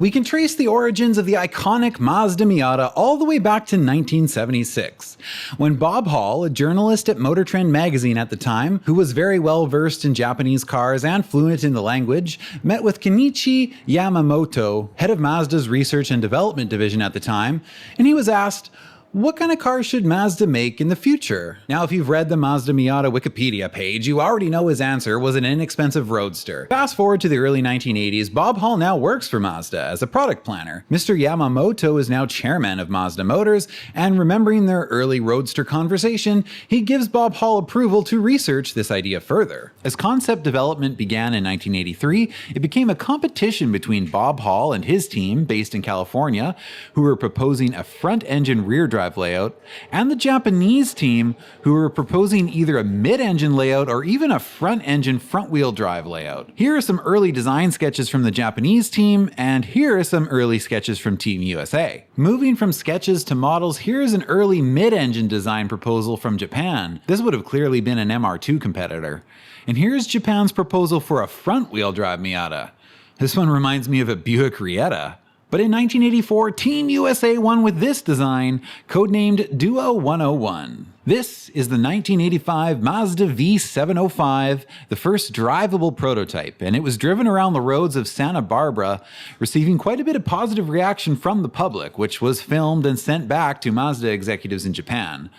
We can trace the origins of the iconic Mazda Miata all the way back to 1976, when Bob Hall, a journalist at Motor Trend magazine at the time, who was very well versed in Japanese cars and fluent in the language, met with Kenichi Yamamoto, head of Mazda's research and development division at the time, and he was asked, what kind of cars should Mazda make in the future? Now, if you've read the Mazda Miata Wikipedia page, you already know his answer was an inexpensive Roadster. Fast forward to the early 1980s, Bob Hall now works for Mazda as a product planner. Mr. Yamamoto is now chairman of Mazda Motors, and remembering their early Roadster conversation, he gives Bob Hall approval to research this idea further. As concept development began in 1983, it became a competition between Bob Hall and his team, based in California, who were proposing a front-engine rear-drive layout, and the Japanese team, who were proposing either a mid-engine layout or even a front-engine front-wheel drive layout. Here are some early design sketches from the Japanese team, and here are some early sketches from Team USA. Moving from sketches to models, here's an early mid-engine design proposal from Japan. This would have clearly been an MR2 competitor. And here's Japan's proposal for a front-wheel drive Miata. This one reminds me of a Buick Rieta. But in 1984, Team USA won with this design, codenamed Duo 101. This is the 1985 Mazda V705, the first drivable prototype, and it was driven around the roads of Santa Barbara, receiving quite a bit of positive reaction from the public, which was filmed and sent back to Mazda executives in Japan.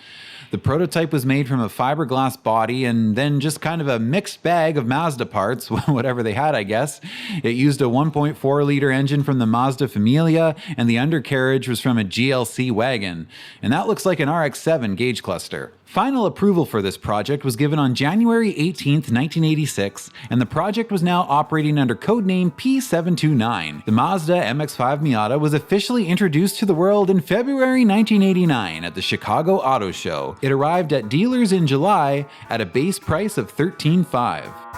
The prototype was made from a fiberglass body and then just kind of a mixed bag of Mazda parts, whatever they had, I guess. It used a 1.4-liter engine from the Mazda Familia, and the undercarriage was from a GLC wagon. And that looks like an RX-7 gauge cluster. Final approval for this project was given on January 18, 1986, and the project was now operating under codename P729. The Mazda MX-5 Miata was officially introduced to the world in February 1989 at the Chicago Auto Show. It arrived at dealers in July at a base price of $13,500.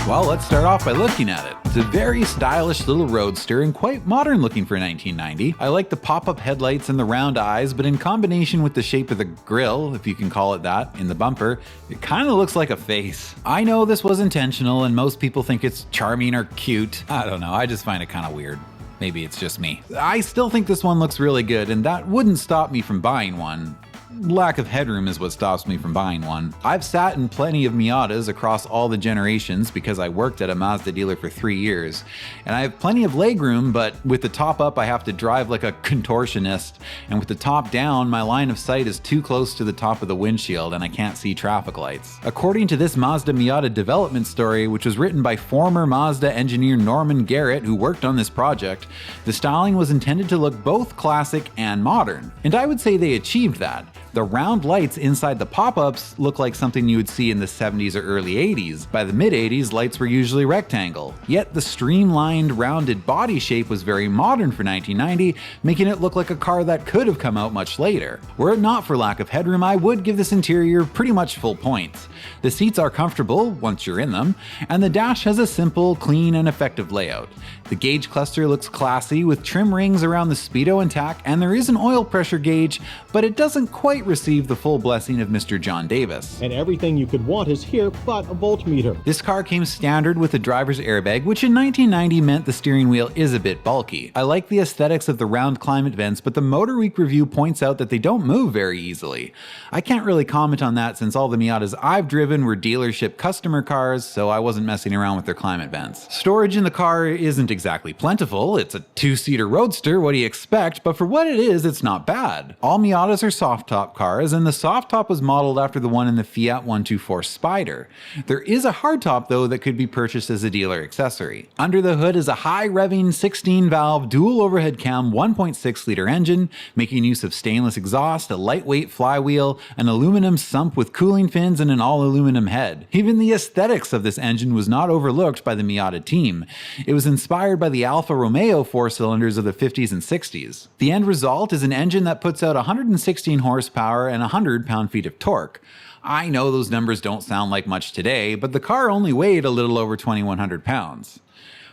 Well, let's start off by looking at it. It's a very stylish little Roadster and quite modern looking for 1990. I like the pop-up headlights and the round eyes, but in combination with the shape of the grille, if you can call it that, in the bumper, it kind of looks like a face. I know this was intentional and most people think it's charming or cute. I don't know, I just find it kind of weird. Maybe it's just me. I still think this one looks really good, and that wouldn't stop me from buying one. Lack of headroom is what stops me from buying one. I've sat in plenty of Miatas across all the generations because I worked at a Mazda dealer for 3 years, and I have plenty of legroom, but with the top up I have to drive like a contortionist, and with the top down my line of sight is too close to the top of the windshield and I can't see traffic lights. According to this Mazda Miata development story, which was written by former Mazda engineer Norman Garrett, who worked on this project, the styling was intended to look both classic and modern, and I would say they achieved that. The round lights inside the pop-ups look like something you would see in the 70s or early 80s. By the mid-80s, lights were usually rectangle. Yet the streamlined, rounded body shape was very modern for 1990, making it look like a car that could have come out much later. Were it not for lack of headroom, I would give this interior pretty much full points. The seats are comfortable once you're in them, and the dash has a simple, clean, and effective layout. The gauge cluster looks classy with trim rings around the speedo and tack, and there is an oil pressure gauge, but it doesn't quite receive the full blessing of Mr. John Davis. And everything you could want is here but a voltmeter. This car came standard with a driver's airbag, which in 1990 meant the steering wheel is a bit bulky. I like the aesthetics of the round climate vents, but the Motor Week review points out that they don't move very easily. I can't really comment on that since all the Miatas I've driven were dealership customer cars, so I wasn't messing around with their climate vents. Storage in the car isn't exactly plentiful. It's a 2-seater Roadster, what do you expect? But for what it is, it's not bad. All Miatas are soft top hardtop cars, and the soft top was modeled after the one in the Fiat 124 Spider. There is a hardtop though that could be purchased as a dealer accessory. Under the hood is a high-revving 16-valve dual overhead cam 1.6-liter engine, making use of stainless exhaust, a lightweight flywheel, an aluminum sump with cooling fins, and an all-aluminum head. Even the aesthetics of this engine was not overlooked by the Miata team. It was inspired by the Alfa Romeo 4-cylinders of the 50s and 60s. The end result is an engine that puts out 116 horsepower and 100 pound-feet of torque. I know those numbers don't sound like much today, but the car only weighed a little over 2,100 pounds.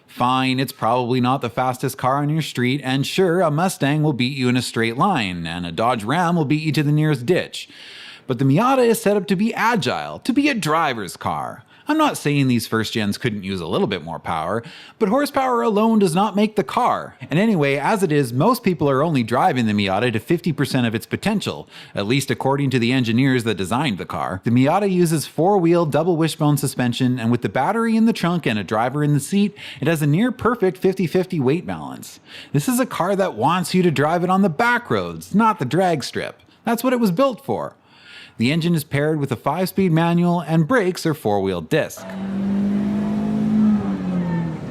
Fine, it's probably not the fastest car on your street, and sure, a Mustang will beat you in a straight line, and a Dodge Ram will beat you to the nearest ditch. But the Miata is set up to be agile, to be a driver's car. I'm not saying these first gens couldn't use a little bit more power, but horsepower alone does not make the car. And anyway, as it is, most people are only driving the Miata to 50% of its potential, at least according to the engineers that designed the car. The Miata uses 4-wheel double wishbone suspension, and with the battery in the trunk and a driver in the seat, it has a near perfect 50-50 weight balance. This is a car that wants you to drive it on the back roads, not the drag strip. That's what it was built for. The engine is paired with a 5-speed manual, and brakes are 4-wheel disc.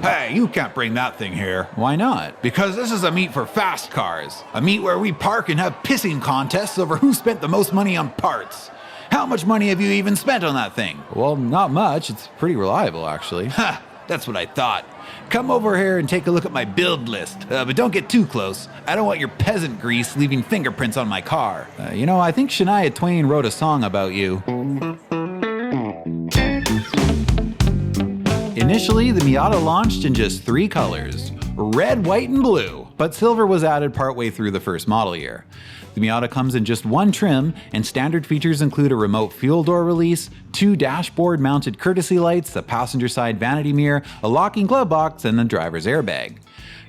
Hey, you can't bring that thing here. Why not? Because this is a meet for fast cars. A meet where we park and have pissing contests over who spent the most money on parts. How much money have you even spent on that thing? Well, not much. It's pretty reliable, actually. Ha! That's what I thought. Come over here and take a look at my build list, but don't get too close. I don't want your peasant grease leaving fingerprints on my car. I think Shania Twain wrote a song about you. Initially, the Miata launched in just 3 colors: red, white, and blue, but silver was added partway through the first model year. The Miata comes in just 1 trim, and standard features include a remote fuel door release, 2 dashboard-mounted courtesy lights, a passenger-side vanity mirror, a locking glove box, and a driver's airbag.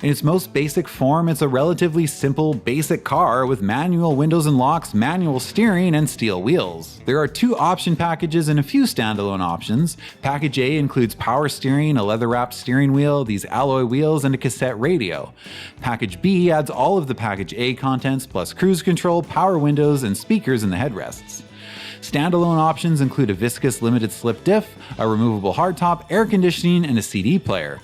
In its most basic form, it's a relatively simple, basic car with manual windows and locks, manual steering, and steel wheels. There are 2 option packages and a few standalone options. Package A includes power steering, a leather-wrapped steering wheel, these alloy wheels, and a cassette radio. Package B adds all of the Package A contents, plus cruise control, power windows, and speakers in the headrests. Standalone options include a viscous limited slip diff, a removable hardtop, air conditioning, and a CD player.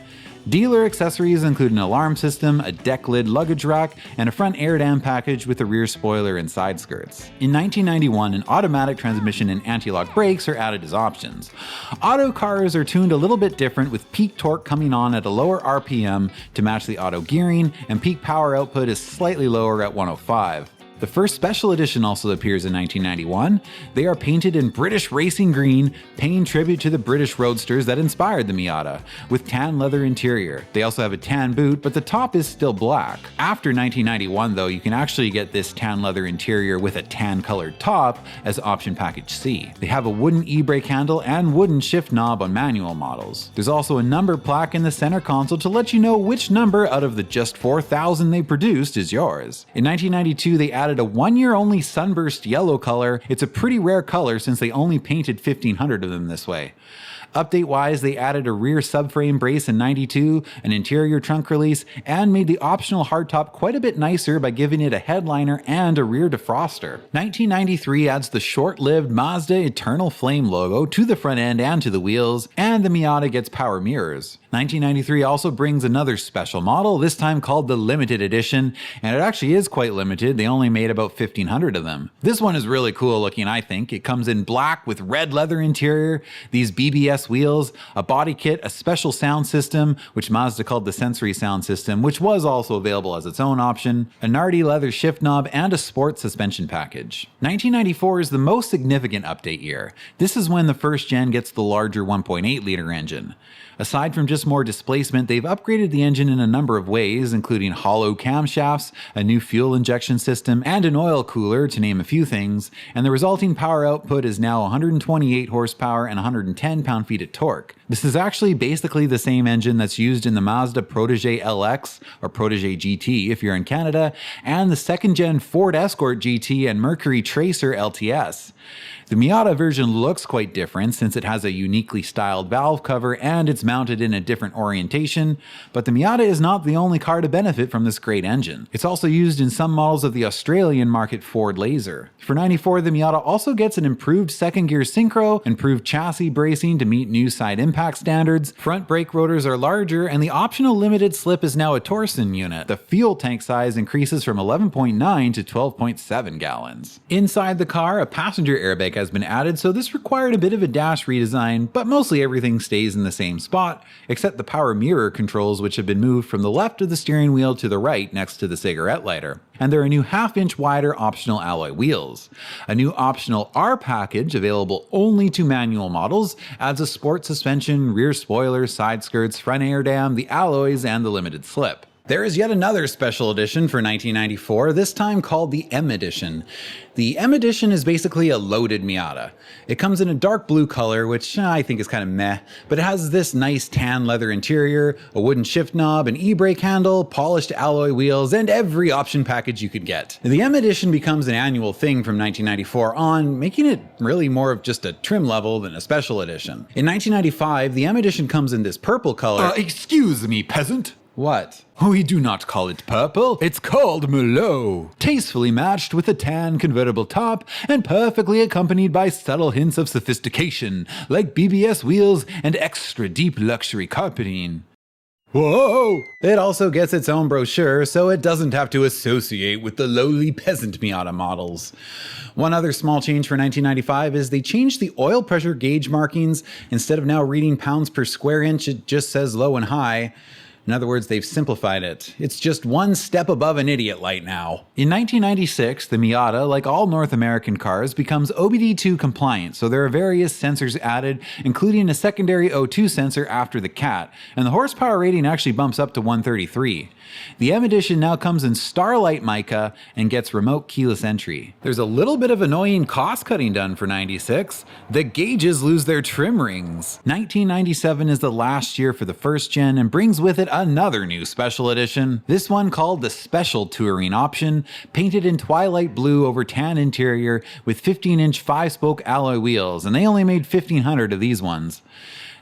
Dealer accessories include an alarm system, a deck lid luggage rack, and a front air dam package with a rear spoiler and side skirts. In 1991, an automatic transmission and anti-lock brakes are added as options. Auto cars are tuned a little bit different, with peak torque coming on at a lower RPM to match the auto gearing, and peak power output is slightly lower at 105. The first special edition also appears in 1991. They are painted in British racing green, paying tribute to the British Roadsters that inspired the Miata, with tan leather interior. They also have a tan boot, but the top is still black. After 1991 though, you can actually get this tan leather interior with a tan colored top as option package C. They have a wooden e-brake handle and wooden shift knob on manual models. There's also a number plaque in the center console to let you know which number out of the just 4,000 they produced is yours. In 1992, they added a 1-year-only sunburst yellow color. It's a pretty rare color since they only painted 1,500 of them this way. Update-wise, they added a rear subframe brace in 92, an interior trunk release, and made the optional hardtop quite a bit nicer by giving it a headliner and a rear defroster. 1993 adds the short-lived Mazda Eternal Flame logo to the front end and to the wheels, and the Miata gets power mirrors. 1993 also brings another special model, this time called the Limited Edition, and it actually is quite limited. They only made about 1,500 of them. This one is really cool looking, I think. It comes in black with red leather interior, these BBS wheels, a body kit, a special sound system, which Mazda called the Sensory Sound System, which was also available as its own option, a Nardi leather shift knob, and a sport suspension package. 1994 is the most significant update year. This is when the first gen gets the larger 1.8-liter engine. Aside from just more displacement, they've upgraded the engine in a number of ways, including hollow camshafts, a new fuel injection system, and an oil cooler, to name a few things, and the resulting power output is now 128 horsepower and 110 pound-feet of torque. This is actually basically the same engine that's used in the Mazda Protege LX, or Protege GT if you're in Canada, and the second-gen Ford Escort GT and Mercury Tracer LTS. The Miata version looks quite different since it has a uniquely styled valve cover and it's mounted in a different orientation, but the Miata is not the only car to benefit from this great engine. It's also used in some models of the Australian market Ford Laser. For 94, the Miata also gets an improved second gear synchro, improved chassis bracing to meet new side impact standards, front brake rotors are larger, and the optional limited slip is now a Torsen unit. The fuel tank size increases from 11.9 to 12.7 gallons. Inside the car, a passenger airbag has been added, so this required a bit of a dash redesign, but mostly everything stays in the same spot, except the power mirror controls, which have been moved from the left of the steering wheel to the right next to the cigarette lighter. And there are new half-inch wider optional alloy wheels. A new optional R package, available only to manual models, adds a sport suspension, rear spoiler, side skirts, front air dam, the alloys, and the limited slip. There is yet another special edition for 1994, this time called the M Edition. The M Edition is basically a loaded Miata. It comes in a dark blue color, which I think is kind of meh, but it has this nice tan leather interior, a wooden shift knob, an e-brake handle, polished alloy wheels, and every option package you could get. The M Edition becomes an annual thing from 1994 on, making it really more of just a trim level than a special edition. In 1995, the M Edition comes in this purple color. Excuse me, peasant. What? We do not call it purple, it's called Merlot. Tastefully matched with a tan convertible top and perfectly accompanied by subtle hints of sophistication, like BBS wheels and extra deep luxury carpeting. Whoa! It also gets its own brochure, so it doesn't have to associate with the lowly peasant Miata models. One other small change for 1995 is they changed the oil pressure gauge markings. Instead of now reading pounds per square inch, it just says low and high. In other words, they've simplified it. It's just one step above an idiot light now. In 1996, the Miata, like all North American cars, becomes OBD2 compliant, so there are various sensors added, including a secondary O2 sensor after the CAT, and the horsepower rating actually bumps up to 133. The M Edition now comes in Starlight mica and gets remote keyless entry. There's a little bit of annoying cost cutting done for 96. The gauges lose their trim rings. 1997 is the last year for the first gen and brings with it another new special edition. This one called the Special Touring option, painted in twilight blue over tan interior with 15-inch 5-spoke alloy wheels, and they only made 1,500 of these ones.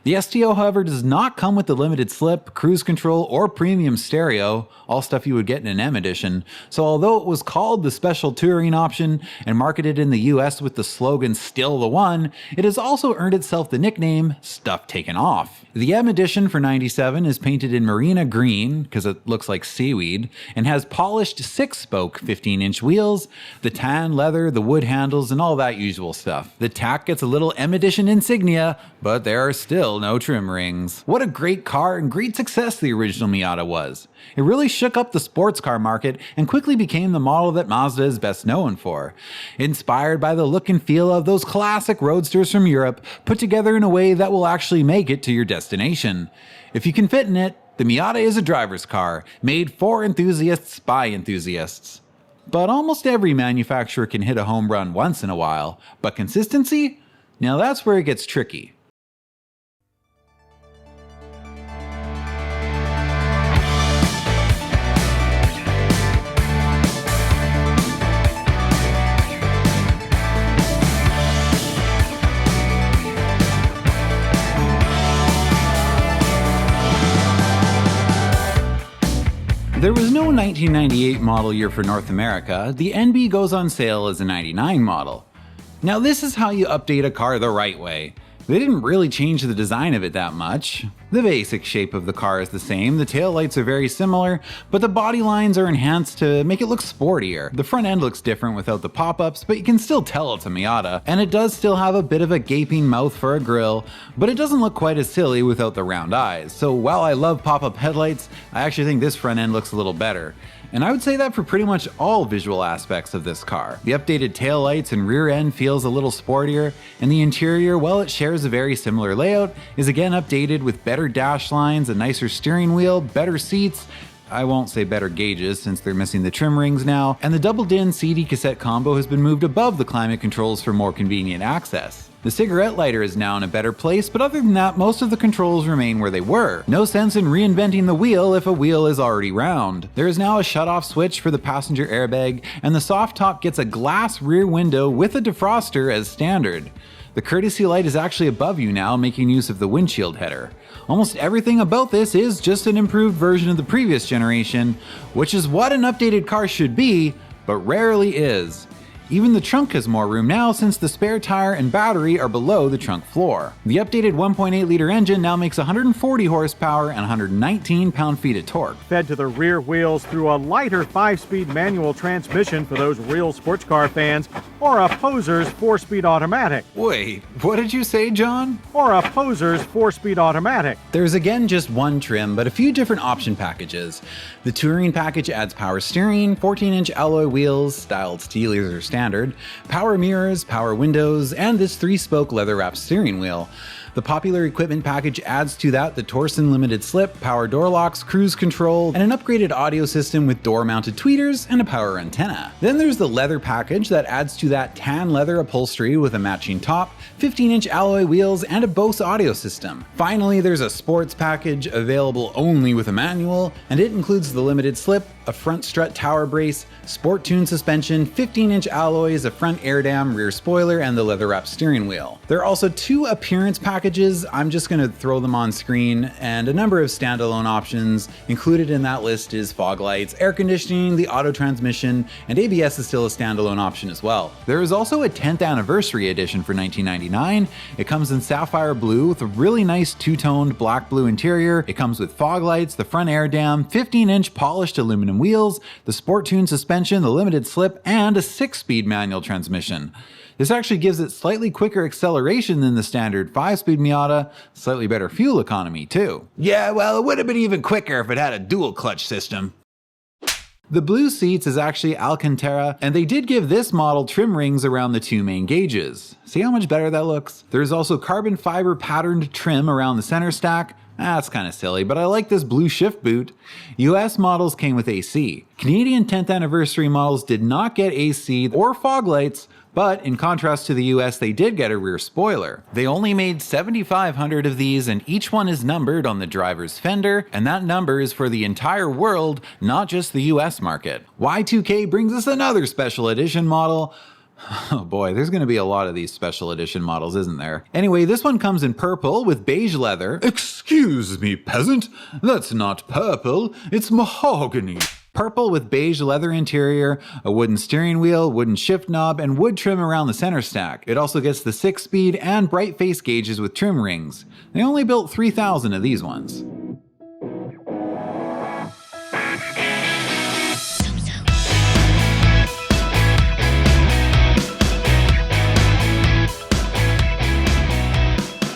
The STO, however, does not come with the limited slip, cruise control, or premium stereo, all stuff you would get in an M Edition, so although it was called the Special Touring option and marketed in the US with the slogan Still the One, it has also earned itself the nickname Stuff Taken Off. The M Edition for 97 is painted in Marina Green, because it looks like seaweed, and has polished 6-spoke 15-inch wheels, the tan leather, the wood handles, and all that usual stuff. The tack gets a little M Edition insignia, but there are still no trim rings. What a great car and great success the original Miata was. It really shook up the sports car market and quickly became the model that Mazda is best known for. Inspired by the look and feel of those classic Roadsters from Europe, put together in a way that will actually make it to your destination. If you can fit in it, the Miata is a driver's car, made for enthusiasts by enthusiasts. But almost every manufacturer can hit a home run once in a while, but consistency? Now that's where it gets tricky. There was no 1998 model year for North America. The NB goes on sale as a 99 model. Now this is how you update a car the right way. They didn't really change the design of it that much. The basic shape of the car is the same, the taillights are very similar, but the body lines are enhanced to make it look sportier. The front end looks different without the pop-ups, but you can still tell it's a Miata, and it does still have a bit of a gaping mouth for a grille, but it doesn't look quite as silly without the round eyes. So while I love pop-up headlights, I actually think this front end looks a little better. And I would say that for pretty much all visual aspects of this car. The updated taillights and rear end feels a little sportier, and the interior, while it shares a very similar layout, is again updated with better dash lines, a nicer steering wheel, better seats, I won't say better gauges since they're missing the trim rings now, and the double-din CD cassette combo has been moved above the climate controls for more convenient access. The cigarette lighter is now in a better place, but other than that, most of the controls remain where they were. No sense in reinventing the wheel if a wheel is already round. There is now a shut-off switch for the passenger airbag, and the soft top gets a glass rear window with a defroster as standard. The courtesy light is actually above you now, making use of the windshield header. Almost everything about this is just an improved version of the previous generation, which is what an updated car should be, but rarely is. Even the trunk has more room now since the spare tire and battery are below the trunk floor. The updated 1.8-liter engine now makes 140 horsepower and 119 pound-feet of torque. Fed to the rear wheels through a lighter 5-speed manual transmission for those real sports car fans, or a Poser's 4-speed automatic. Wait, what did you say, John? Or a Poser's 4-speed automatic. There's again just one trim, but a few different option packages. The Touring package adds power steering, 14-inch alloy wheels, styled steelies or standard, power mirrors, power windows, and this 3-spoke leather-wrapped steering wheel. The popular equipment package adds to that the Torsen limited slip, power door locks, cruise control, and an upgraded audio system with door-mounted tweeters and a power antenna. Then there's the leather package that adds to that tan leather upholstery with a matching top, 15-inch alloy wheels, and a Bose audio system. Finally, there's a sports package available only with a manual, and it includes the limited slip, a front strut tower brace, sport tune suspension, 15-inch alloys, a front air dam, rear spoiler, and the leather-wrapped steering wheel. There are also 2 appearance packages, I'm just going to throw them on screen, and a number of standalone options. Included in that list is fog lights, air conditioning, the auto transmission, and ABS is still a standalone option as well. There is also a 10th anniversary edition for $19.99. It comes in sapphire blue with a really nice 2-toned black-blue interior. It comes with fog lights, the front air dam, 15-inch polished aluminum wheels, the sport tune suspension, the limited slip, and a 6-speed manual transmission. This actually gives it slightly quicker acceleration than the standard 5-speed Miata, slightly better fuel economy too. Yeah, well, it would have been even quicker if it had a dual clutch system. The blue seats is actually Alcantara, and they did give this model trim rings around the 2 main gauges. See how much better that looks? There's also carbon fiber patterned trim around the center stack. That's kind of silly, but I like this blue shift boot. US models came with AC. Canadian 10th anniversary models did not get AC or fog lights, but in contrast to the US, they did get a rear spoiler. They only made 7,500 of these, and each one is numbered on the driver's fender, and that number is for the entire world, not just the US market. Y2K brings us another special edition model. Oh boy, there's going to be a lot of these special edition models, isn't there? Anyway, this one comes in purple with beige leather. Excuse me, peasant. That's not purple, it's mahogany. Purple with beige leather interior, a wooden steering wheel, wooden shift knob, and wood trim around the center stack. It also gets the 6-speed and bright face gauges with trim rings. They only built 3,000 of these ones.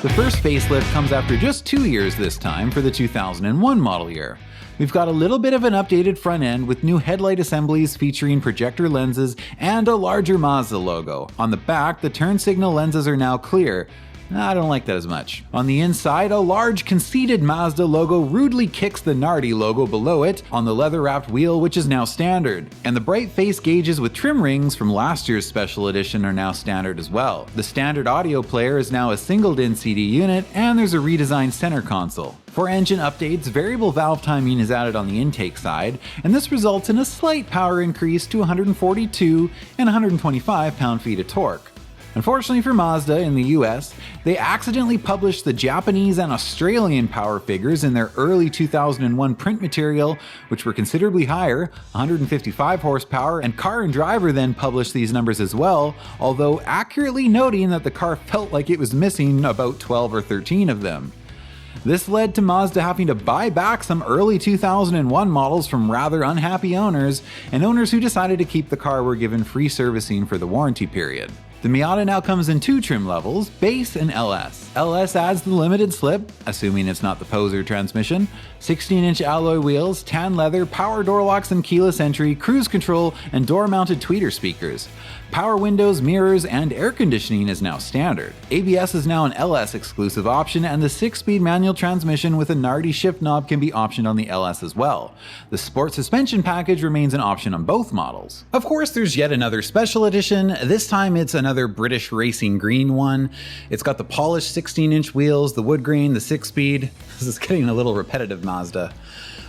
The first facelift comes after just 2 years this time for the 2001 model year. We've got a little bit of an updated front end with new headlight assemblies featuring projector lenses and a larger Mazda logo. On the back, the turn signal lenses are now clear. I don't like that as much. On the inside, a large conceited Mazda logo rudely kicks the Nardi logo below it on the leather-wrapped wheel, which is now standard. And the bright face gauges with trim rings from last year's special edition are now standard as well. The standard audio player is now a singled-in CD unit, and there's a redesigned center console. For engine updates, variable valve timing is added on the intake side, and this results in a slight power increase to 142 and 125 pound-feet of torque. Unfortunately for Mazda in the US, they accidentally published the Japanese and Australian power figures in their early 2001 print material, which were considerably higher, 155 horsepower, and Car and Driver then published these numbers as well, although accurately noting that the car felt like it was missing about 12 or 13 of them. This led to Mazda having to buy back some early 2001 models from rather unhappy owners, and owners who decided to keep the car were given free servicing for the warranty period. The Miata now comes in 2 trim levels, base and LS. LS adds the limited slip, assuming it's not the Poser transmission, 16-inch alloy wheels, tan leather, power door locks and keyless entry, cruise control, and door-mounted tweeter speakers. Power windows, mirrors, and air conditioning is now standard. ABS is now an LS exclusive option, and the 6-speed manual transmission with a Nardi shift knob can be optioned on the LS as well. The sport suspension package remains an option on both models. Of course, there's yet another special edition. This time it's another another British racing green one. It's got the polished 16-inch wheels, the wood grain, the 6-speed. This is getting a little repetitive, Mazda.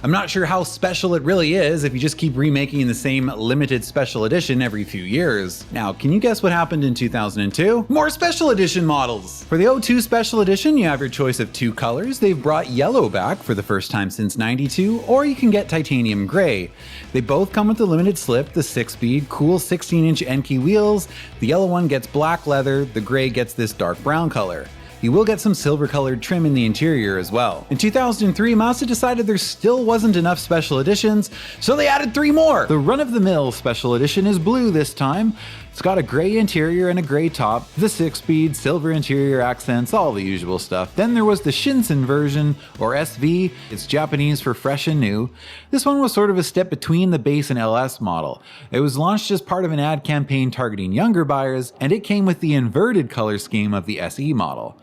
I'm not sure how special it really is if you just keep remaking the same limited special edition every few years. Now, can you guess what happened in 2002? More special edition models! For the 02 special edition, you have your choice of 2 colors. They've brought yellow back for the first time since '92, or you can get titanium gray. They both come with the limited slip, the 6-speed, cool 16-inch Enkei wheels. The yellow one gets black leather, the gray gets this dark brown color. You will get some silver-colored trim in the interior as well. In 2003, Mazda decided there still wasn't enough special editions, so they added 3 more! The run-of-the-mill special edition is blue this time. It's got a gray interior and a gray top, the 6-speed, silver interior accents, all the usual stuff. Then there was the Shinsen version, or SV. It's Japanese for fresh and new. This one was sort of a step between the base and LS model. It was launched as part of an ad campaign targeting younger buyers, and it came with the inverted color scheme of the SE model.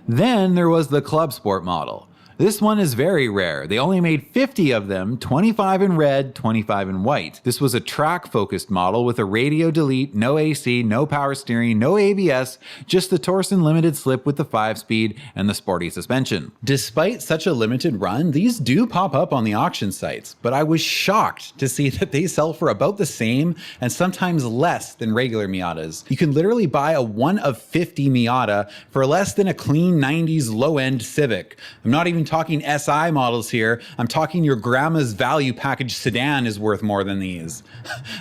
Then there was the Club Sport model. This one is very rare. They only made 50 of them, 25 in red, 25 in white. This was a track-focused model with a radio delete, no AC, no power steering, no ABS, just the Torsen limited slip with the 5-speed and the sporty suspension. Despite such a limited run, these do pop up on the auction sites, but I was shocked to see that they sell for about the same and sometimes less than regular Miatas. You can literally buy a 1 of 50 Miata for less than a clean 90s low-end Civic. I'm not even talking SI models here. I'm talking your grandma's value package sedan is worth more than these.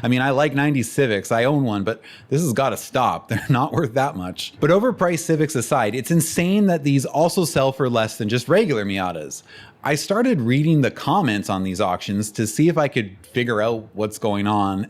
I mean, I like 90s Civics. I own one, but this has got to stop. They're not worth that much. But overpriced Civics aside, it's insane that these also sell for less than just regular Miatas. I started reading the comments on these auctions to see if I could figure out what's going on.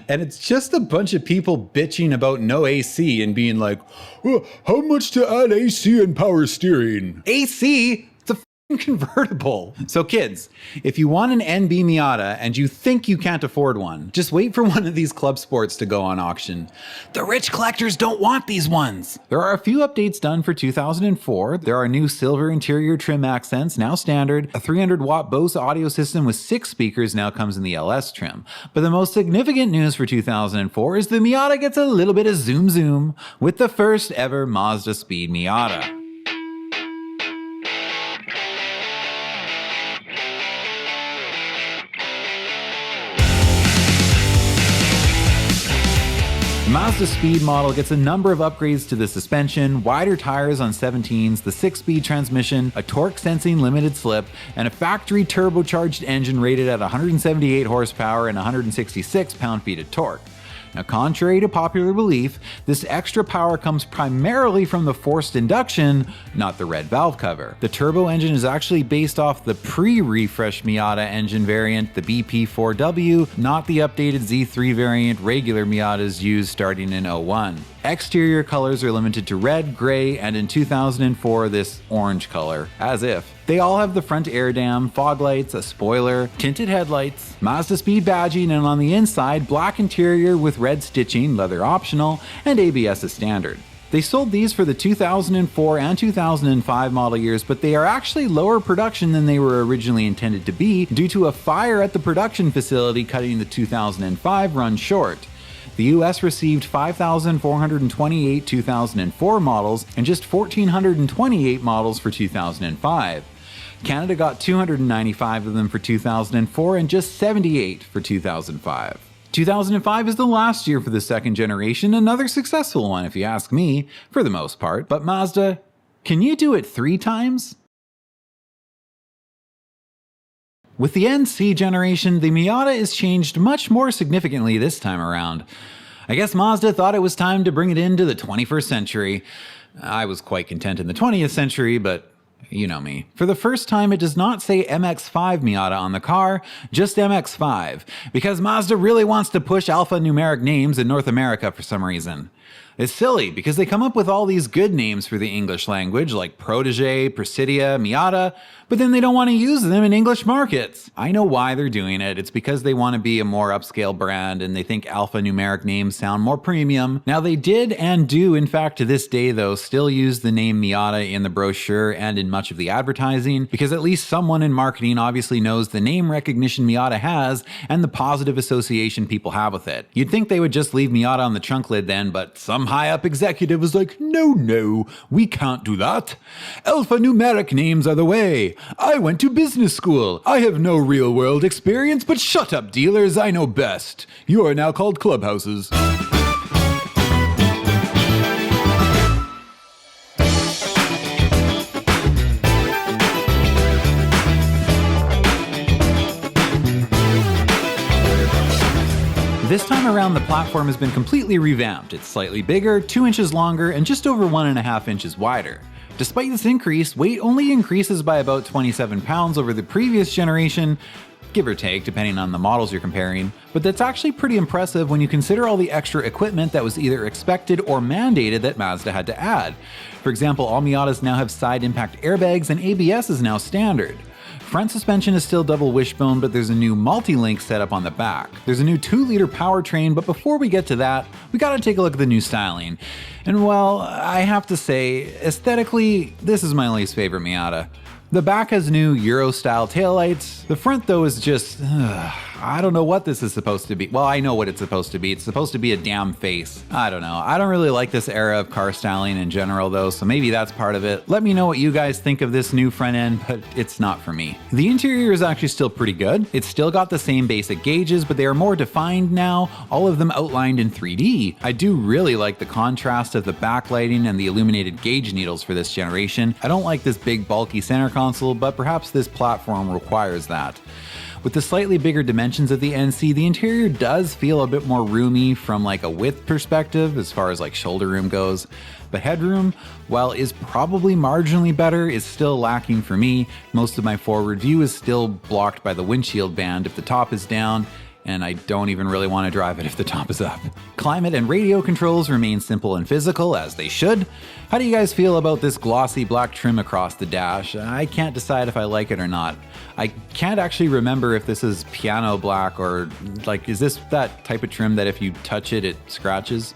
And it's just a bunch of people bitching about no AC and being like, oh, how much to add AC and power steering? AC? It's a f***ing convertible. So kids, if you want an NB Miata and you think you can't afford one, just wait for one of these Club Sports to go on auction. The rich collectors don't want these ones. There are a few updates done for 2004. There are new silver interior trim accents, now standard. A 300-watt Bose audio system with 6 speakers now comes in the LS trim. But the most significant news for 2004 is the Miata gets a little bit of zoom zoom with the first ever Mazda Speed Miata. The Mazda Speed model gets a number of upgrades to the suspension, wider tires on 17s, the 6-speed transmission, a torque-sensing limited slip, and a factory turbocharged engine rated at 178 horsepower and 166 pound-feet of torque. Now, contrary to popular belief, this extra power comes primarily from the forced induction, not the red valve cover. The turbo engine is actually based off the pre-refresh Miata engine variant, the BP4W, not the updated Z3 variant regular Miatas used starting in '01. Exterior colors are limited to red, gray, and in 2004 this orange color, as if. They all have the front air dam, fog lights, a spoiler, tinted headlights, Mazda Speed badging, and on the inside, black interior with red stitching, leather optional, and ABS is standard. They sold these for the 2004 and 2005 model years, but they are actually lower production than they were originally intended to be due to a fire at the production facility cutting the 2005 run short. The US received 5,428 2004 models and just 1,428 models for 2005. Canada got 295 of them for 2004 and just 78 for 2005. 2005 is the last year for the second generation, another successful one if you ask me, for the most part. But Mazda, can you do it 3 times? With the NC generation, the Miata is changed much more significantly this time around. I guess Mazda thought it was time to bring it into the 21st century. I was quite content in the 20th century, but you know me. For the first time, it does not say MX-5 Miata on the car, just MX-5, because Mazda really wants to push alphanumeric names in North America for some reason. It's silly, because they come up with all these good names for the English language, like Protege, Presidia, Miata, but then they don't want to use them in English markets. I know why they're doing it. It's because they want to be a more upscale brand and they think alphanumeric names sound more premium. Now they did and do, in fact to this day though, still use the name Miata in the brochure and in much of the advertising, because at least someone in marketing obviously knows the name recognition Miata has and the positive association people have with it. You'd think they would just leave Miata on the trunk lid then, but some high up executive was like, no, we can't do that. Alphanumeric names are the way. I went to business school. I have no real world experience, but shut up dealers, I know best. You are now called clubhouses. This time around, the platform has been completely revamped. It's slightly bigger, 2 inches longer, and just over 1.5 inches wider. Despite this increase, weight only increases by about 27 pounds over the previous generation, give or take, depending on the models you're comparing, but that's actually pretty impressive when you consider all the extra equipment that was either expected or mandated that Mazda had to add. For example, all Miatas now have side impact airbags and ABS is now standard. Front suspension is still double wishbone, but there's a new multi-link setup on the back. There's a new 2-liter powertrain, but before we get to that, we gotta take a look at the new styling. And well, I have to say, aesthetically, this is my least favorite Miata. The back has new Euro-style taillights. The front though is just, I don't know what this is supposed to be. Well, I know what it's supposed to be. It's supposed to be a damn face. I don't know. I don't really like this era of car styling in general though, so maybe that's part of it. Let me know what you guys think of this new front end, but it's not for me. The interior is actually still pretty good. It's still got the same basic gauges, but they are more defined now, all of them outlined in 3D. I do really like the contrast of the backlighting and the illuminated gauge needles for this generation. I don't like this big bulky center console, but perhaps this platform requires that. With the slightly bigger dimensions of the NC, the interior does feel a bit more roomy from like a width perspective as far as like shoulder room goes. But headroom, while is probably marginally better, is still lacking for me. Most of my forward view is still blocked by the windshield band if the top is down, and I don't even really want to drive it if the top is up. Climate and radio controls remain simple and physical, as they should. How do you guys feel about this glossy black trim across the dash? I can't decide if I like it or not. I can't actually remember if this is piano black or like, is this that type of trim that if you touch it, it scratches?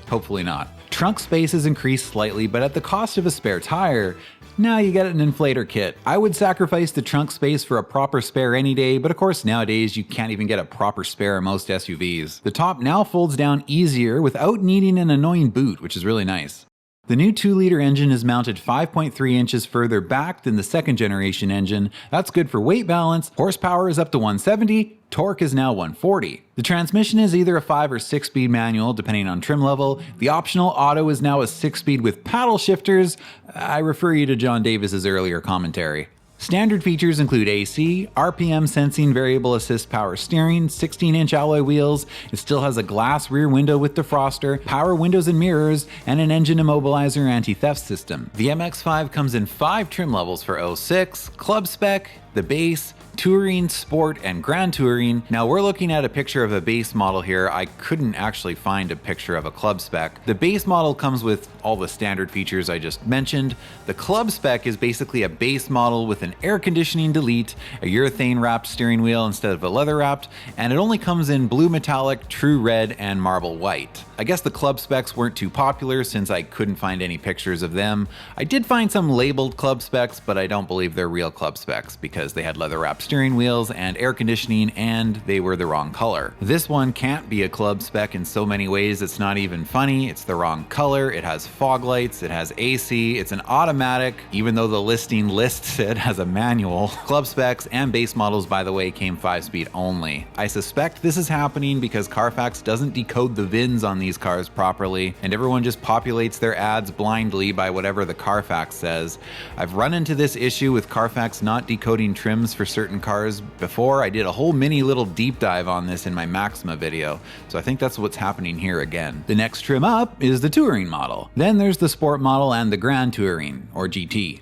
Hopefully not. Trunk space is increased slightly, but at the cost of a spare tire. Now you get an inflator kit. I would sacrifice the trunk space for a proper spare any day, but of course nowadays you can't even get a proper spare in most SUVs. The top now folds down easier without needing an annoying boot, which is really nice. The new 2-liter engine is mounted 5.3 inches further back than the second generation engine. That's good for weight balance. Horsepower is up to 170. Torque is now 140. The transmission is either a 5 or 6-speed manual, depending on trim level. The optional auto is now a 6-speed with paddle shifters. I refer you to John Davis's earlier commentary. Standard features include AC, RPM sensing, variable assist power steering, 16-inch alloy wheels. It still has a glass rear window with defroster, power windows and mirrors, and an engine immobilizer anti-theft system. The MX-5 comes in 5 trim levels for 06, Club Spec, the Base, Touring, Sport, and Grand Touring. Now we're looking at a picture of a base model here. I couldn't actually find a picture of a Club Spec. The base model comes with all the standard features I just mentioned. The Club Spec is basically a base model with an air conditioning delete, a urethane wrapped steering wheel instead of a leather wrapped, and it only comes in blue metallic, true red, and marble white. I guess the Club Specs weren't too popular since I couldn't find any pictures of them. I did find some labeled Club Specs, but I don't believe they're real Club Specs because they had leather wrapped steering wheels and air conditioning, and they were the wrong color. This one can't be a Club Spec in so many ways it's not even funny. It's the wrong color, it has fog lights, it has AC, it's an automatic, even though the listing lists it as a manual. Club Specs and base models, by the way, came 5-speed only. I suspect this is happening because Carfax doesn't decode the VINs on these cars properly, and everyone just populates their ads blindly by whatever the Carfax says. I've run into this issue with Carfax not decoding trims for certain cars before. I did a whole mini little deep dive on this in my Maxima video, so I think that's what's happening here again. The next trim up is the Touring model. Then there's the Sport model and the Grand Touring, or GT.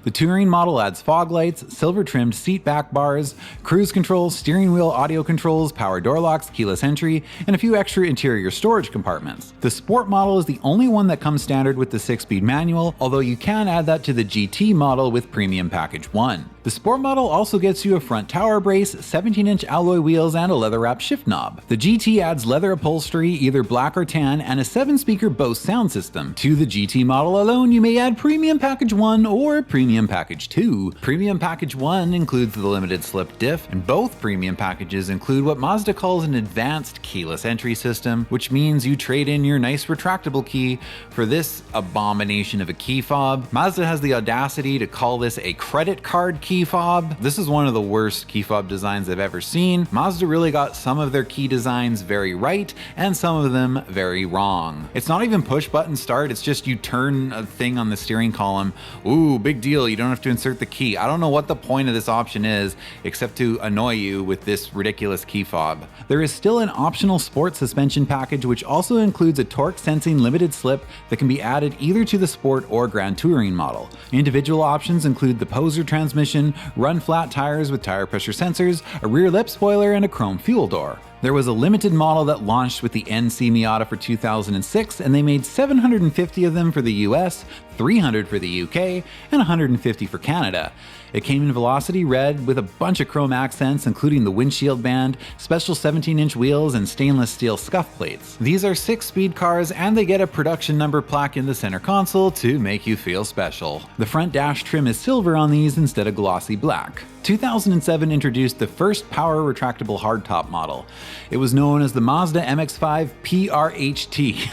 The touring model adds fog lights, silver-trimmed seat back bars, cruise control, steering wheel audio controls, power door locks, keyless entry, and a few extra interior storage compartments. The Sport model is the only one that comes standard with the 6-speed manual, although you can add that to the GT model with Premium Package 1. The Sport model also gets you a front tower brace, 17-inch alloy wheels, and a leather-wrapped shift knob. The GT adds leather upholstery, either black or tan, and a 7-speaker Bose sound system. To the GT model alone, you may add Premium Package 1 or Premium Package 2. Premium Package 1 includes the limited slip diff, and both premium packages include what Mazda calls an advanced keyless entry system, which means you trade in your nice retractable key for this abomination of a key fob. Mazda has the audacity to call this a credit card key fob. This is one of the worst key fob designs I've ever seen. Mazda really got some of their key designs very right and some of them very wrong. It's not even push button start, it's just you turn a thing on the steering column. Ooh, big deal, you don't have to insert the key. I don't know what the point of this option is except to annoy you with this ridiculous key fob. There is still an optional sport suspension package which also includes a torque sensing limited slip that can be added either to the Sport or Grand Touring model. Individual options include the Poser transmission, run flat tires with tire pressure sensors, a rear lip spoiler, and a chrome fuel door. There was a limited model that launched with the NC Miata for 2006, and they made 750 of them for the US, 300 for the UK, and 150 for Canada. It came in Velocity Red with a bunch of chrome accents, including the windshield band, special 17-inch wheels, and stainless steel scuff plates. These are 6-speed cars, and they get a production number plaque in the center console to make you feel special. The front dash trim is silver on these instead of glossy black. 2007 introduced the first power retractable hardtop model. It was known as the Mazda MX-5 PRHT.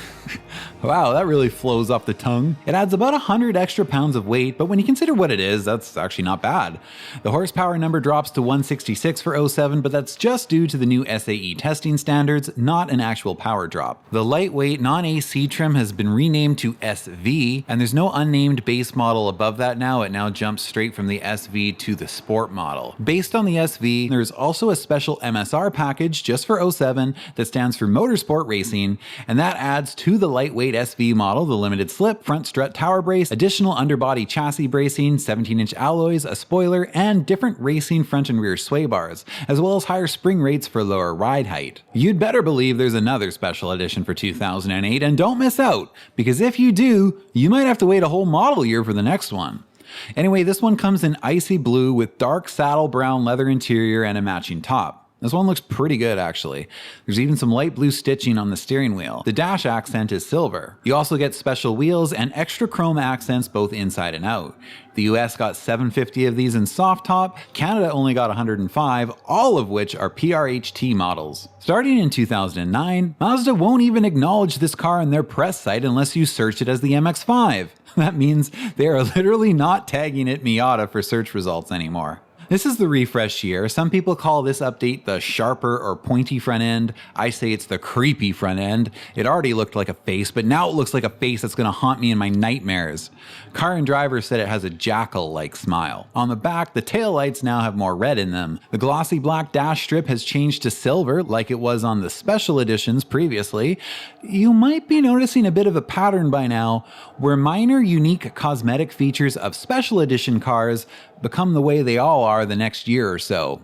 Wow, that really flows off the tongue. It adds about 100 extra pounds of weight, but when you consider what it is, that's actually not bad. The horsepower number drops to 166 for 07, but that's just due to the new SAE testing standards, not an actual power drop. The lightweight non-AC trim has been renamed to SV, and there's no unnamed base model above that now. It now jumps straight from the SV to the Sport model. Based on the SV, there's also a special MSR package just for 07 that stands for Motorsport Racing, and that adds to the lightweight SV model the limited slip, front strut tower brace, additional underbody chassis bracing, 17-inch alloys, a spoiler, and different racing front and rear sway bars, as well as higher spring rates for lower ride height. You'd better believe there's another special edition for 2008, and don't miss out, because if you do, you might have to wait a whole model year for the next one. Anyway, this one comes in icy blue with dark saddle brown leather interior and a matching top. This one looks pretty good actually. There's even some light blue stitching on the steering wheel. The dash accent is silver. You also get special wheels and extra chrome accents both inside and out. The US got 750 of these in soft top, Canada only got 105, all of which are PRHT models. Starting in 2009, Mazda won't even acknowledge this car on their press site unless you search it as the MX-5. That means they are literally not tagging it Miata for search results anymore. This is the refresh year. Some people call this update the sharper or pointy front end. I say it's the creepy front end. It already looked like a face, but now it looks like a face that's gonna haunt me in my nightmares. Car and Driver said it has a jackal-like smile. On the back, the taillights now have more red in them. The glossy black dash strip has changed to silver, like it was on the special editions previously. You might be noticing a bit of a pattern by now, where minor unique cosmetic features of special edition cars become the way they all are the next year or so.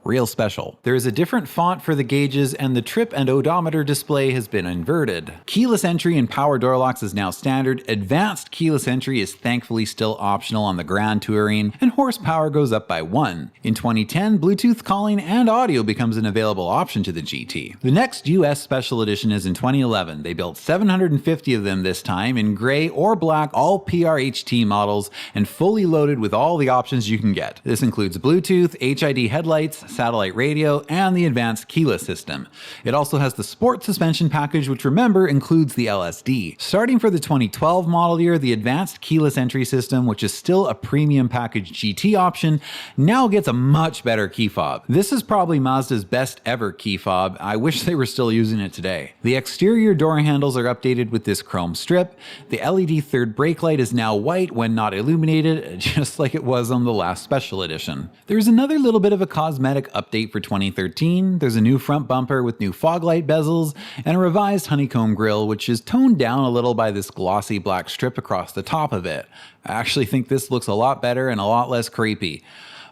Real special. There is a different font for the gauges, and the trip and odometer display has been inverted. Keyless entry and power door locks is now standard. Advanced keyless entry is thankfully still optional on the Grand Touring, and horsepower goes up by 1. In 2010, Bluetooth calling and audio becomes an available option to the GT. The next US special edition is in 2011. They built 750 of them this time in gray or black, all PRHT models, and fully loaded with all the options you can get. This includes Bluetooth, HID headlights, satellite radio, and the advanced keyless system. It also has the Sport suspension package, which remember includes the LSD. Starting for the 2012 model year, the advanced keyless entry system, which is still a premium package GT option, now gets a much better key fob. This is probably Mazda's best ever key fob. I wish they were still using it today. The exterior door handles are updated with this chrome strip. The LED third brake light is now white when not illuminated, just like it was on the last special edition. There's another little bit of a cosmetic cosmetic update for 2013. There's a new front bumper with new fog light bezels and a revised honeycomb grille, which is toned down a little by this glossy black strip across the top of it. I actually think this looks a lot better and a lot less creepy.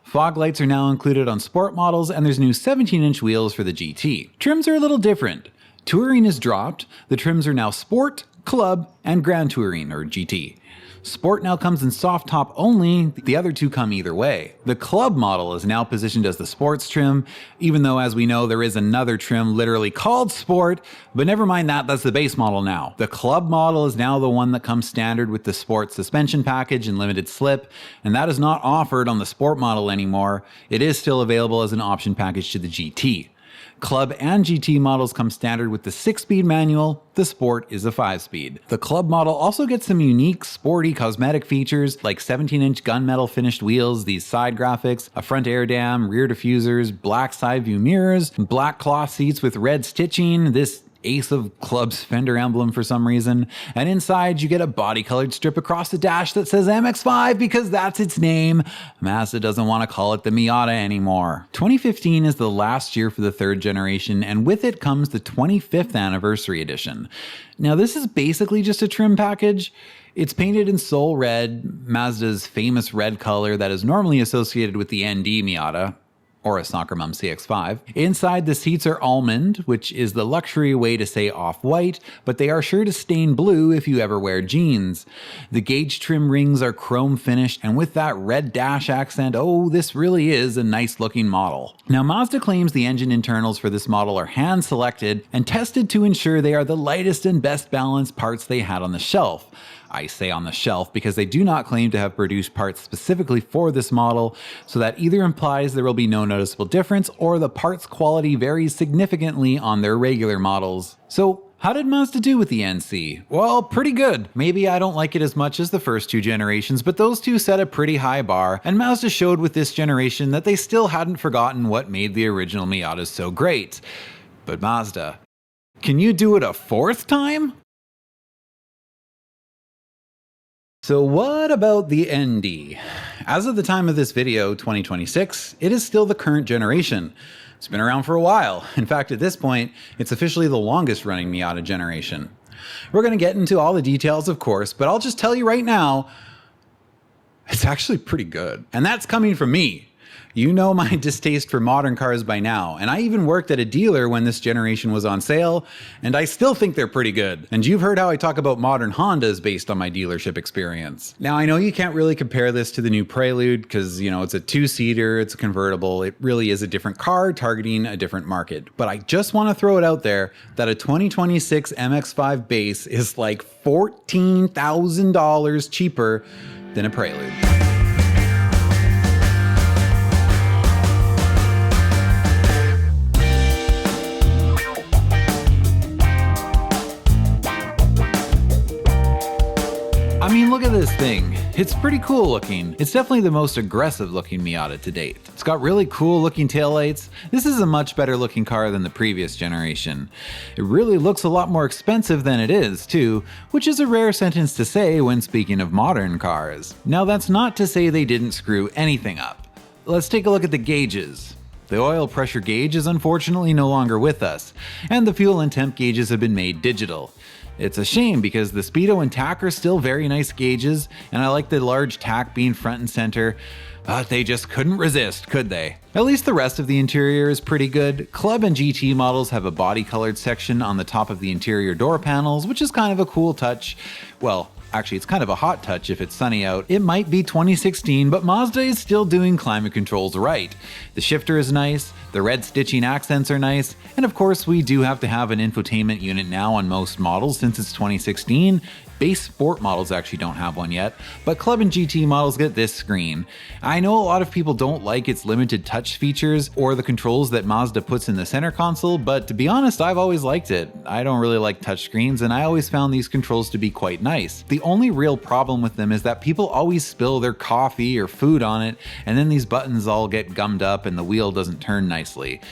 Fog lights are now included on sport models, and there's new 17-inch wheels for the GT. Trims are a little different. Touring is dropped. The trims are now Sport, Club, and Grand Touring, or GT. Sport now comes in soft top only, the other two come either way. The Club model is now positioned as the sports trim, even though as we know there is another trim literally called Sport, but never mind that, that's the base model now. The Club model is now the one that comes standard with the Sport suspension package and limited slip, and that is not offered on the Sport model anymore. It is still available as an option package to the GT. Club and GT models come standard with the 6-speed manual, the Sport is a 5-speed. The Club model also gets some unique, sporty cosmetic features like 17-inch gunmetal finished wheels, these side graphics, a front air dam, rear diffusers, black side view mirrors, black cloth seats with red stitching, this Ace of Club's fender emblem for some reason, and inside you get a body colored strip across the dash that says MX-5 because that's its name. Mazda doesn't want to call it the Miata anymore. 2015 is the last year for the third generation, and with it comes the 25th anniversary edition. Now this is basically just a trim package. It's painted in Soul Red, Mazda's famous red color that is normally associated with the ND Miata, or a Soccer Mom CX-5. Inside, the seats are almond, which is the luxury way to say off-white, but they are sure to stain blue if you ever wear jeans. The gauge trim rings are chrome finished, and with that red dash accent, oh, this really is a nice looking model. Now, Mazda claims the engine internals for this model are hand selected and tested to ensure they are the lightest and best balanced parts they had on the shelf. I say on the shelf because they do not claim to have produced parts specifically for this model, so that either implies there will be no noticeable difference or the parts quality varies significantly on their regular models. So how did Mazda do with the NC? Well, pretty good. Maybe I don't like it as much as the first two generations, but those two set a pretty high bar, and Mazda showed with this generation that they still hadn't forgotten what made the original Miatas so great. But Mazda, can you do it a fourth time? So what about the ND? As of the time of this video, 2026, it is still the current generation. It's been around for a while. In fact, at this point, it's officially the longest running Miata generation. We're going to get into all the details, of course, but I'll just tell you right now, it's actually pretty good. And that's coming from me. You know my distaste for modern cars by now, and I even worked at a dealer when this generation was on sale, and I still think they're pretty good. And you've heard how I talk about modern Hondas based on my dealership experience. Now, I know you can't really compare this to the new Prelude because, you know, it's a two-seater, it's a convertible, it really is a different car targeting a different market. But I just want to throw it out there that a 2026 MX-5 base is like $14,000 cheaper than a Prelude. I mean, look at this thing. It's pretty cool looking. It's definitely the most aggressive looking Miata to date. It's got really cool looking taillights. This is a much better looking car than the previous generation. It really looks a lot more expensive than it is too, which is a rare sentence to say when speaking of modern cars. Now that's not to say they didn't screw anything up. Let's take a look at the gauges. The oil pressure gauge is unfortunately no longer with us, and the fuel and temp gauges have been made digital. It's a shame because the Speedo and TAC are still very nice gauges, and I like the large TAC being front and center, but they just couldn't resist, could they? At least the rest of the interior is pretty good. Club and GT models have a body colored section on the top of the interior door panels, which is kind of a cool touch. Well, actually, it's kind of a hot touch if it's sunny out. It might be 2016, but Mazda is still doing climate controls right. The shifter is nice, the red stitching accents are nice, and of course we do have to have an infotainment unit now on most models since it's 2016. Base sport models actually don't have one yet, but Club and GT models get this screen. I know a lot of people don't like its limited touch features or the controls that Mazda puts in the center console, but to be honest, I've always liked it. I don't really like touchscreens, and I always found these controls to be quite nice. The only real problem with them is that people always spill their coffee or food on it, and then these buttons all get gummed up and the wheel doesn't turn nicely.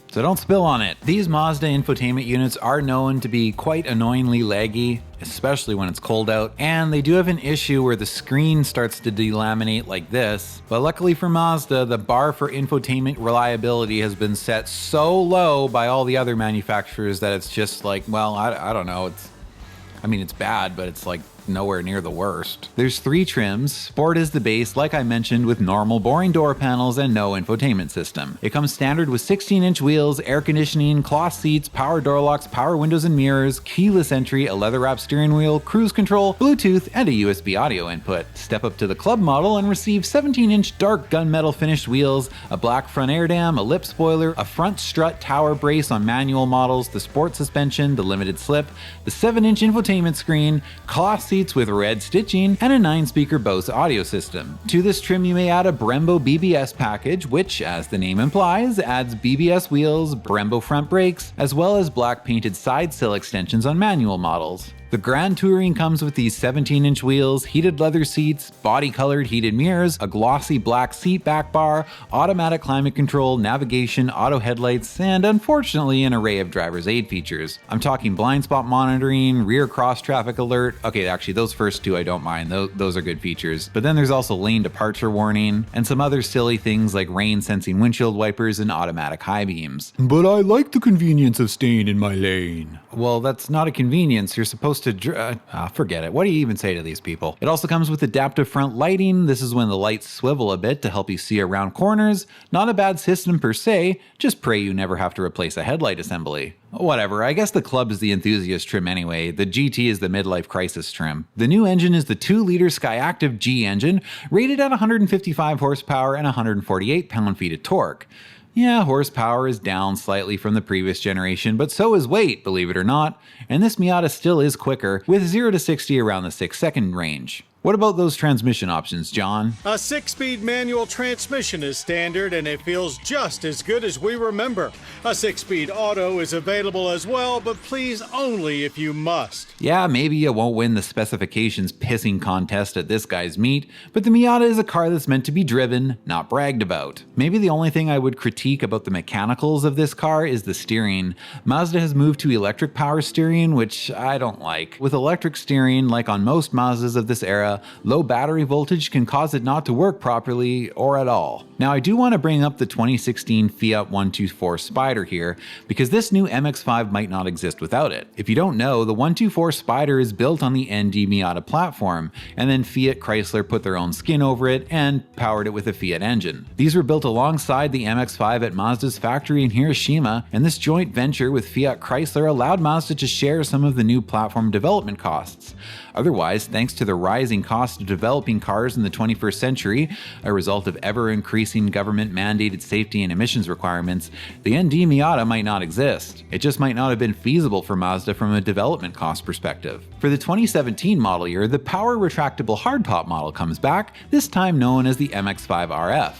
So don't spill on it. These Mazda infotainment units are known to be quite annoyingly laggy, especially when it's cold out, and they do have an issue where the screen starts to delaminate like this. But luckily for Mazda, the bar for infotainment reliability has been set so low by all the other manufacturers that it's just like, well, I don't know, it's bad, but it's like nowhere near the worst. There's 3 trims. Sport is the base, like I mentioned, with normal boring door panels and no infotainment system. It comes standard with 16-inch wheels, air conditioning, cloth seats, power door locks, power windows and mirrors, keyless entry, a leather-wrapped steering wheel, cruise control, Bluetooth, and a USB audio input. Step up to the club model and receive 17-inch dark gunmetal finished wheels, a black front air dam, a lip spoiler, a front strut tower brace on manual models, the sport suspension, the limited slip, the 7-inch infotainment screen, cloth seats with red stitching, and a 9-speaker Bose audio system. To this trim you may add a Brembo BBS package, which, as the name implies, adds BBS wheels, Brembo front brakes, as well as black painted side sill extensions on manual models. The Grand Touring comes with these 17-inch wheels, heated leather seats, body-colored heated mirrors, a glossy black seat back bar, automatic climate control, navigation, auto headlights, and unfortunately an array of driver's aid features. I'm talking blind spot monitoring, rear cross traffic alert. Okay, actually those first 2 I don't mind, those are good features. But then there's also lane departure warning, and some other silly things like rain sensing windshield wipers and automatic high beams. But I like the convenience of staying in my lane. Well, that's not a convenience. You're supposed to forget it. What do you even say to these people? It also comes with adaptive front lighting. This is when the lights swivel a bit to help you see around corners. Not a bad system per se, just pray you never have to replace a headlight assembly. Whatever, I guess the Club is the enthusiast trim anyway. The GT is the midlife crisis trim. The new engine is the 2-liter Skyactiv G engine, rated at 155 horsepower and 148 pound-feet of torque. Yeah, horsepower is down slightly from the previous generation, but so is weight, believe it or not, and this Miata still is quicker, with 0 to 60 around the 6-second range. What about those transmission options, John? A 6-speed manual transmission is standard and it feels just as good as we remember. A 6-speed auto is available as well, but please only if you must. Yeah, maybe you won't win the specifications pissing contest at this guy's meet, but the Miata is a car that's meant to be driven, not bragged about. Maybe the only thing I would critique about the mechanicals of this car is the steering. Mazda has moved to electric power steering, which I don't like. With electric steering, like on most Mazdas of this era, low battery voltage can cause it not to work properly or at all. Now I do want to bring up the 2016 Fiat 124 Spider here, because this new MX-5 might not exist without it. If you don't know, the 124 Spider is built on the ND Miata platform, and then Fiat Chrysler put their own skin over it and powered it with a Fiat engine. These were built alongside the MX-5 at Mazda's factory in Hiroshima, and this joint venture with Fiat Chrysler allowed Mazda to share some of the new platform development costs. Otherwise, thanks to the rising cost of developing cars in the 21st century, a result of ever-increasing government-mandated safety and emissions requirements, the ND Miata might not exist. It just might not have been feasible for Mazda from a development cost perspective. For the 2017 model year, the power retractable hardtop model comes back, this time known as the MX-5 RF.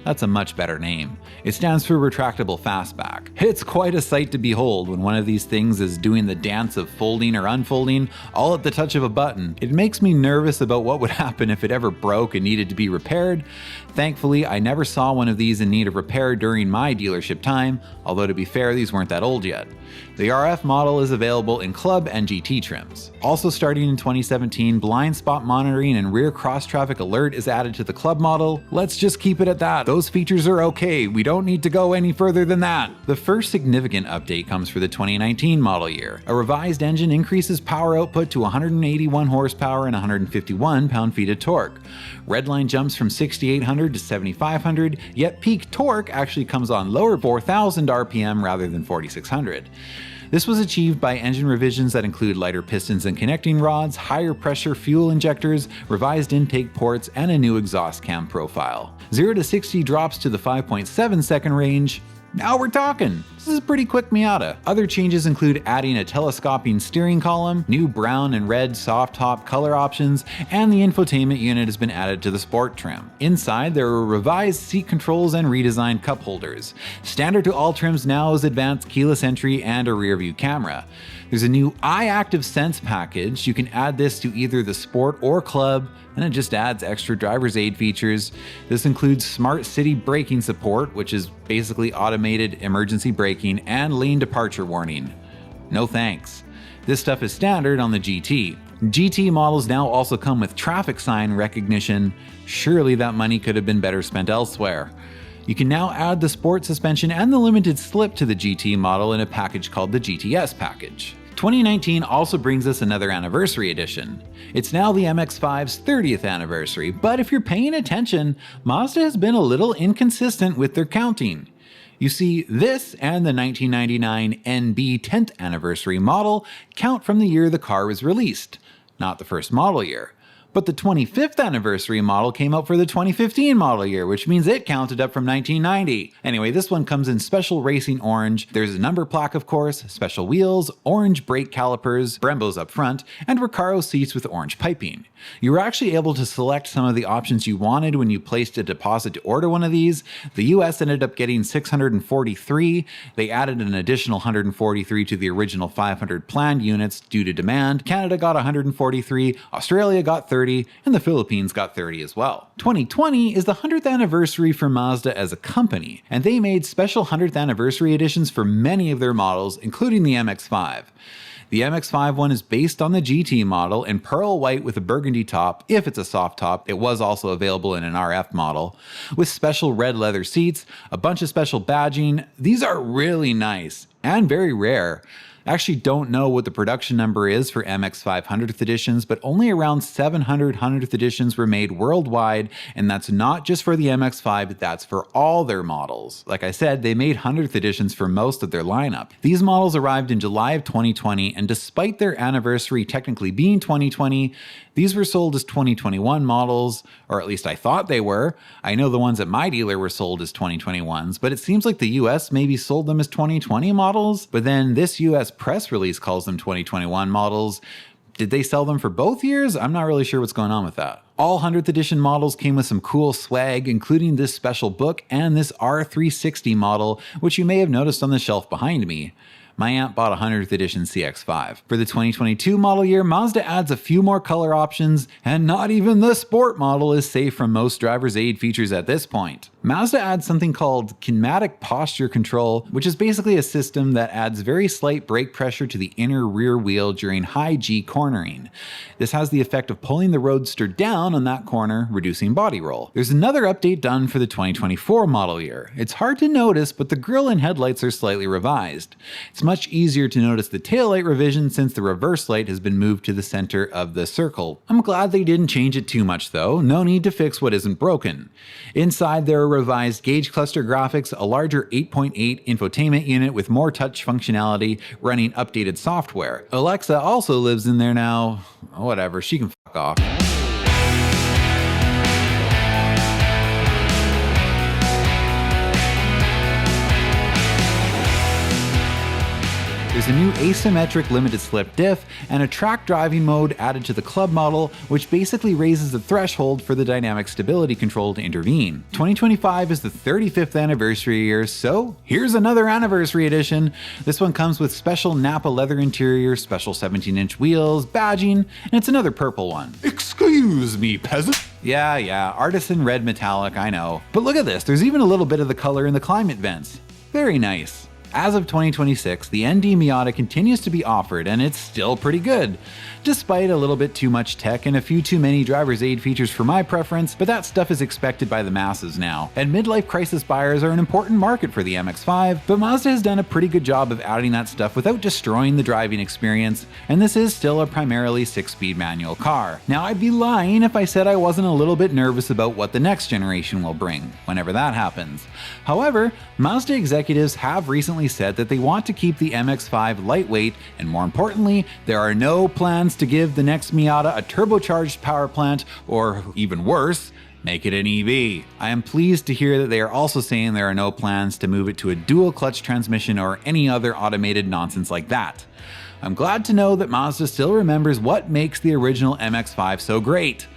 That's a much better name. It stands for retractable fastback. It's quite a sight to behold when one of these things is doing the dance of folding or unfolding all at the touch of a button. It makes me nervous about what would happen if it ever broke and needed to be repaired. Thankfully, I never saw one of these in need of repair during my dealership time, although to be fair, these weren't that old yet. The RF model is available in Club and GT trims. Also starting in 2017, blind spot monitoring and rear cross traffic alert is added to the Club model. Let's just keep it at that. Those features are okay. We don't need to go any further than that. The first significant update comes for the 2019 model year. A revised engine increases power output to 181 horsepower and 151 pound-feet of torque. Redline jumps from 6,800 to 7,500, yet peak torque actually comes on lower 4,000 RPM rather than 4,600. This was achieved by engine revisions that include lighter pistons and connecting rods, higher pressure fuel injectors, revised intake ports, and a new exhaust cam profile. 0 to 60 drops to the 5.7 second range. Now we're talking! This is a pretty quick Miata. Other changes include adding a telescoping steering column, new brown and red soft top color options, and the infotainment unit has been added to the sport trim. Inside, there are revised seat controls and redesigned cup holders. Standard to all trims now is advanced keyless entry and a rear view camera. There's a new iActive Sense package. You can add this to either the Sport or Club, and it just adds extra driver's aid features. This includes smart city braking support, which is basically automated emergency braking, braking and lane departure warning. No thanks. This stuff is standard on the GT. GT models now also come with traffic sign recognition. Surely that money could have been better spent elsewhere. You can now add the sport suspension and the limited slip to the GT model in a package called the GTS package. 2019 also brings us another anniversary edition. It's now the MX-5's 30th anniversary, but if you're paying attention, Mazda has been a little inconsistent with their counting. You see, this and the 1999 NB 10th anniversary model count from the year the car was released, not the first model year. But the 25th anniversary model came out for the 2015 model year, which means it counted up from 1990. Anyway, this one comes in special racing orange. There's a number plaque, of course, special wheels, orange brake calipers, Brembos up front, and Recaro seats with orange piping. You were actually able to select some of the options you wanted when you placed a deposit to order one of these. The US ended up getting 643. They added an additional 143 to the original 500 planned units due to demand. Canada got 143, Australia got 30, and the Philippines got 30 as well. 2020 is the 100th anniversary for Mazda as a company, and they made special 100th anniversary editions for many of their models, including the MX-5. The MX-5 one is based on the GT model in pearl white with a burgundy top, if it's a soft top. It was also available in an RF model, with special red leather seats, a bunch of special badging. These are really nice and very rare. I actually don't know what the production number is for MX-5 100th editions, but only around 700 100th editions were made worldwide, and that's not just for the MX-5, that's for all their models. Like I said, they made 100th editions for most of their lineup. These models arrived in July of 2020, and despite their anniversary technically being 2020, these were sold as 2021 models, or at least I thought they were. I know the ones at my dealer were sold as 2021s, but it seems like the US maybe sold them as 2020 models, but then this US press release calls them 2021 models. Did they sell them for both years? I'm not really sure what's going on with that. All 100th edition models came with some cool swag, including this special book and this R360 model, which you may have noticed on the shelf behind me. My aunt bought a 100th edition CX-5. For the 2022 model year, Mazda adds a few more color options, and not even the sport model is safe from most driver's aid features at this point. Mazda adds something called kinematic posture control, which is basically a system that adds very slight brake pressure to the inner rear wheel during high G cornering. This has the effect of pulling the Roadster down on that corner, reducing body roll. There's another update done for the 2024 model year. It's hard to notice, but the grille and headlights are slightly revised. It's much easier to notice the taillight revision since the reverse light has been moved to the center of the circle. I'm glad they didn't change it too much though, no need to fix what isn't broken. Inside there are revised gauge cluster graphics, a larger 8.8 infotainment unit with more touch functionality, running updated software. Alexa also lives in there now. Whatever, she can fuck off. There's a new asymmetric limited slip diff and a track driving mode added to the club model, which basically raises the threshold for the dynamic stability control to intervene. 2025 is the 35th anniversary year, so here's another anniversary edition. This one comes with special Napa leather interior, special 17-inch wheels, badging, and it's another purple one. Excuse me, peasant. Yeah, artisan red metallic, I know. But look at this, there's even a little bit of the color in the climate vents. Very nice. As of 2026, the ND Miata continues to be offered, and it's still pretty good, despite a little bit too much tech and a few too many driver's aid features for my preference, but that stuff is expected by the masses now. And midlife crisis buyers are an important market for the MX-5, but Mazda has done a pretty good job of adding that stuff without destroying the driving experience, and this is still a primarily 6-speed manual car. Now, I'd be lying if I said I wasn't a little bit nervous about what the next generation will bring, whenever that happens. However, Mazda executives have recently said that they want to keep the MX-5 lightweight, and more importantly, there are no plans to give the next Miata a turbocharged power plant, or even worse, make it an EV. I am pleased to hear that they are also saying there are no plans to move it to a dual clutch transmission or any other automated nonsense like that. I'm glad to know that Mazda still remembers what makes the original MX-5 so great.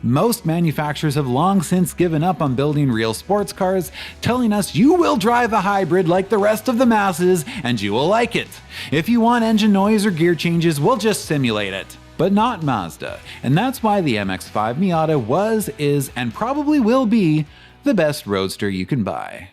Most manufacturers have long since given up on building real sports cars, telling us you will drive a hybrid like the rest of the masses and you will like it. If you want engine noise or gear changes, we'll just simulate it. But not Mazda, and that's why the MX-5 Miata was, is, and probably will be the best roadster you can buy.